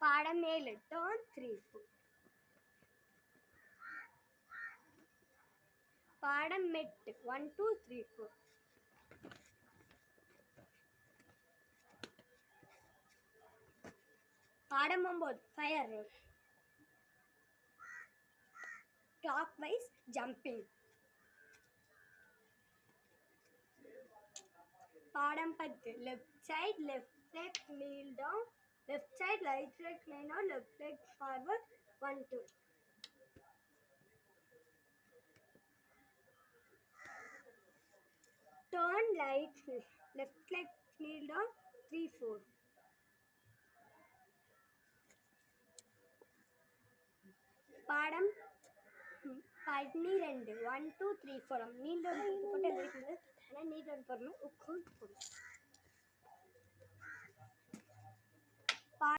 பாடம் 7 டர்ன் 3 பாடம் 8 1 2 3 4 பாடம் 9 ஃபயர் கிளாக் வைஸ் ஜம்பிங் பாடம் 10 left side left leg kneel down left side right leg line on left leg forward 1 2 turn right left leg kneel down 3 4 பாடம் 12 1 2 3 4 kneel down போட்டு எழுதிருக்கீங்க ஆனால் kneel down போடணும் உட்காந்து போடணும்